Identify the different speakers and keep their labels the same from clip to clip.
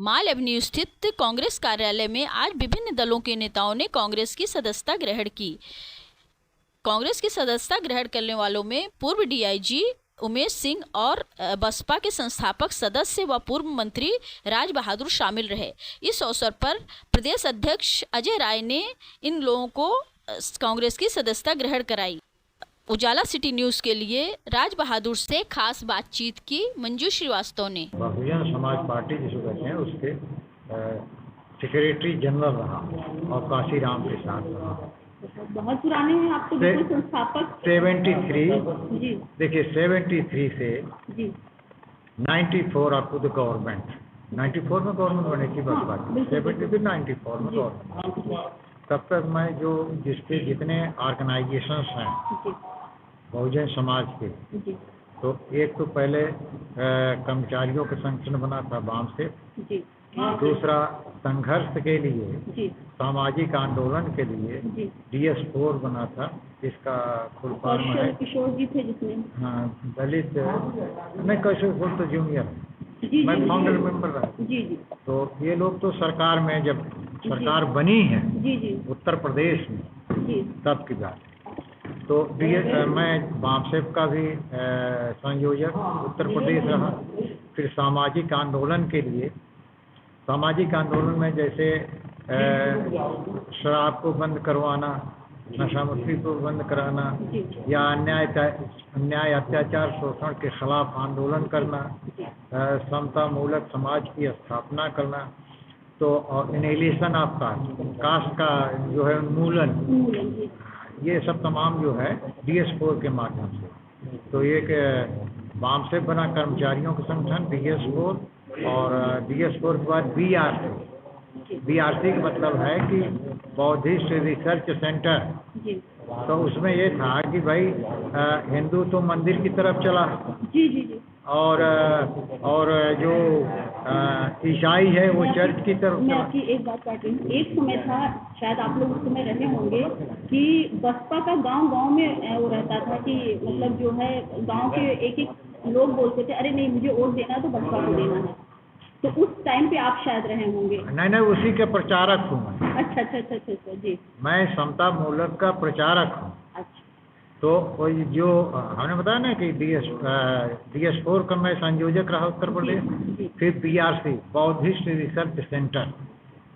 Speaker 1: माल Avenue स्थित कांग्रेस कार्यालय में आज विभिन्न दलों के नेताओं ने कांग्रेस की सदस्यता ग्रहण की। कांग्रेस की सदस्यता ग्रहण करने वालों में पूर्व डीआईजी उमेश सिंह और बसपा के संस्थापक सदस्य व पूर्व मंत्री राज बहादुर शामिल रहे। इस अवसर पर प्रदेश अध्यक्ष अजय राय ने इन लोगों को कांग्रेस की सदस्यता ग्रहण कराई। उजाला सिटी न्यूज़ के लिए राज बहादुर से खास बातचीत की मंजू श्रीवास्तव ने।
Speaker 2: बहुजन समाज पार्टी जिसको कहते हैं उसके सेक्रेटरी जनरल रहा और काशीराम के साथ रहा।
Speaker 3: बहुत पुराने हैं आप तो, बिल्कुल संस्थापक।
Speaker 2: 73
Speaker 3: जी
Speaker 2: देखिए 73 से
Speaker 3: जी
Speaker 2: 94 अप टू द गवर्नमेंट। 94 में गवर्नमेंट बने की बात बात 70 से 94 में गवर्नमेंट। तब तक मैं जो जिसके जितने ऑर्गेनाइजेशंस हैं बहुजन समाज के, तो एक तो पहले कर्मचारियों का संगठन बना था वाम से, दूसरा संघर्ष के लिए सामाजिक आंदोलन के लिए DS4 बना था, इसका फुल फॉर्म है
Speaker 3: किशोर जी थे जिसमें,
Speaker 2: हाँ दलित नहीं किशोर तो जूनियर, मैं फाउंडर मेंबर रहा।
Speaker 3: जी।
Speaker 2: तो ये लोग तो सरकार में जब सरकार बनी है उत्तर प्रदेश में तब की बात। तो मैं बामसेप का भी संयोजक उत्तर प्रदेश रहा। फिर सामाजिक आंदोलन के लिए, सामाजिक आंदोलन में जैसे शराब को बंद करवाना, नशा मुक्ति को बंद कराना, या अन्याय अत्याचार शोषण के खिलाफ आंदोलन करना, समता मूलक समाज की स्थापना करना, तो इनहेलेशन ऑफ कास्ट का जो है उन्मूलन, ये सब तमाम जो है DS4 के माध्यम से। तो एक वाम से बना कर्मचारियों का संगठन DS4, और DS4 के बाद BRC का मतलब है कि बौद्धिस्ट रिसर्च सेंटर। तो उसमें ये था कि भाई हिंदू तो मंदिर की तरफ चला, और जो ईसाई है वो चर्च की तरफ।
Speaker 3: मैं आपकी एक बात काट रही हूँ। एक समय था, शायद आप लोग उस समय रहे होंगे, कि बसपा का गांव में वो रहता था कि मतलब जो है गांव के एक लोग बोलते थे अरे नहीं मुझे वोट देना तो बसपा को देना है। तो उस टाइम पे आप शायद रहे होंगे।
Speaker 2: नहीं उसी के प्रचारक हूँ मैं।
Speaker 3: अच्छा जी।
Speaker 2: मैं समता मूलक का प्रचारक हूँ।
Speaker 3: अच्छा।
Speaker 2: तो वही जो हमने बताया ना कि DS4 का मैं संयोजक रहा उत्तर प्रदेश। फिर BRC बौद्धिस्ट रिसर्च सेंटर,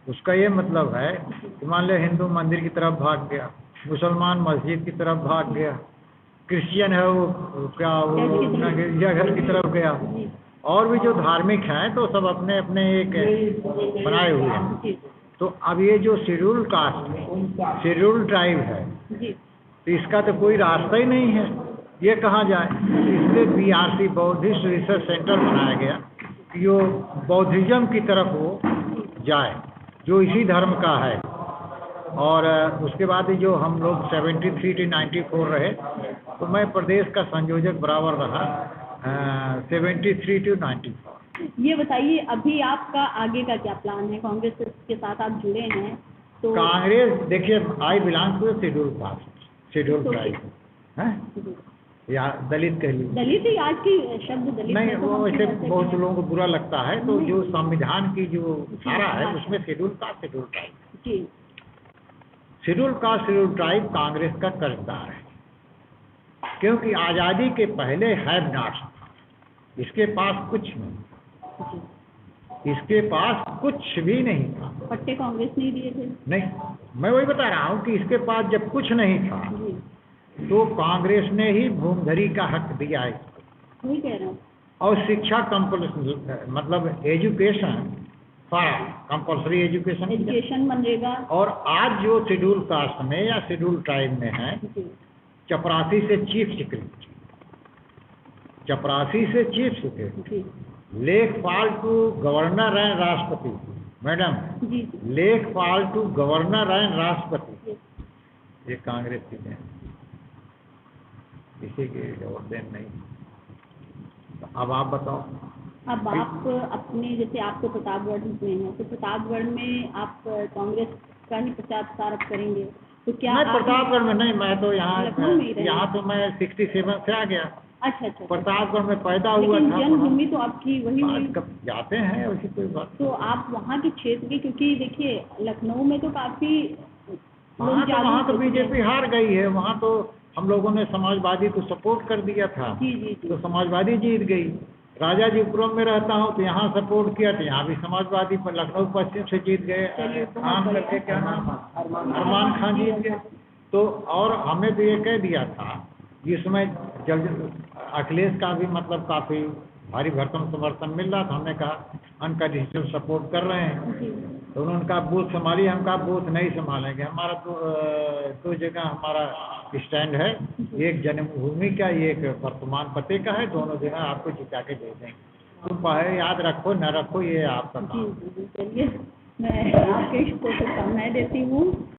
Speaker 2: उसका ये मतलब है कि मान लो हिंदू मंदिर की तरफ भाग गया, मुसलमान मस्जिद की तरफ भाग गया, क्रिश्चियन है वो क्या वो गिरजाघर की तरफ गया, और भी जो धार्मिक हैं तो सब अपने अपने एक बनाए हुए हैं। तो अब ये जो शेड्यूल कास्ट शेड्यूल ट्राइब है, तो इसका तो कोई रास्ता ही नहीं है, ये कहाँ जाए। इसलिए BRC बौद्धिस्ट रिसर्च सेंटर बनाया गया कि वो बौद्धिज्म की तरफ वो जाए, जो इसी धर्म का है। और उसके बाद जो हम लोग 73 से 94 रहे, तो मैं प्रदेश का संयोजक बराबर रहा 73 से 94।
Speaker 3: ये बताइए अभी आपका आगे का क्या प्लान है? कांग्रेस के साथ आप जुड़े हैं तो?
Speaker 2: कांग्रेस देखिए, I belong to schedule caste, schedule tribe है या दलित कह लीजिए।
Speaker 3: दलित ही आज की शब्द दलित
Speaker 2: नहीं, वो वैसे बहुत लोगों को बुरा लगता है। तो जो संविधान की जो धारा है उसमें schedule caste schedule tribe, schedule caste schedule tribe Congress का कर्जदार है, क्योंकि आज़ादी के पहले हैव नॉट्स था, इसके पास कुछ नहीं, इसके पास कुछ भी नहीं था।
Speaker 3: पट्टे कांग्रेस नहीं दिए थे? नहीं,
Speaker 2: मैं वही बता रहा हूँ कि इसके पास जब कुछ नहीं था तो कांग्रेस ने ही भूमधरी का हक दिया है।
Speaker 3: वही कह रहा हूँ।
Speaker 2: और शिक्षा कंपल्सरी, मतलब education for compulsory education
Speaker 3: MNREGA.
Speaker 2: और आज जो शेड्यूल कास्ट में या शेड्यूल ट्राइब में है, चपरासी से चीफ सेक्रेटरी, चपरासी से चीफ सेक्रेटरी, लेखपाल टू गवर्नर एंड राष्ट्रपति, मैडम लेखपाल टू गवर्नर एंड राष्ट्रपति, ये कांग्रेस की है, इसी के देन नहीं। तो अब आप बताओ।
Speaker 3: अब आप अपने, जैसे आपको प्रतापगढ़ में है, तो प्रतापगढ़ में आप कांग्रेस का ही प्रचार प्रसार करेंगे, तो क्या?
Speaker 2: मैं प्रतापगढ़ में नहीं, मैं तो यहाँ तो मैं 67 से आ गया।
Speaker 3: अच्छा अच्छा।
Speaker 2: प्रतापगढ़ में पैदा हुआ
Speaker 3: लेकिन
Speaker 2: था।
Speaker 3: जन्मभूमि तो आपकी वही हुई।
Speaker 2: बात कब जाते हैं वैसी कोई बात।
Speaker 3: तो आप वहाँ के क्षेत्र के, क्योंकि देखिए लखनऊ में तो काफी
Speaker 2: वहाँ
Speaker 3: लोग
Speaker 2: तो वहाँ
Speaker 3: जागरूक
Speaker 2: तो
Speaker 3: हो चुके हैं।
Speaker 2: बीजेपी हार गई है। वहाँ तो हम लोगों ने समाजवादी को सपोर्ट कर दिया था,
Speaker 3: जी जी जी।
Speaker 2: तो समाजवादी जीत गई। राजाजीपुरम में रहता हूँ तो यहाँ सपोर्ट किया तो यहाँ भी समाजवादी पर लखनऊ पश्चिम से जीत गए।
Speaker 3: चलिए, बहुत
Speaker 2: खान
Speaker 3: बढ़िया।
Speaker 2: करके क्या नाम, अरमान खान जीत गए। तो और हमें तो ये कह दिया था जिसमें जब अखिलेश का भी मतलब काफ़ी भारी भरकम समर्थन मिल रहा था, हमने कहा अनकंडीशनल सपोर्ट कर रहे हैं।
Speaker 3: जी
Speaker 2: तो उन्होंने कहा बूथ संभालिए, हम कहा बूथ नहीं संभालेंगे। हमारा दो जगह हमारा स्टैंड है, एक जन्मभूमि का, एक वर्तमान पते का है, दोनों जगह आपको जिता के दे देंगे। तुम पाए याद रखो न रखो ये आपका
Speaker 3: जी
Speaker 2: काम।
Speaker 3: जी। चलिए, मैं आपके इसको शुभकामनाएं देती हूँ।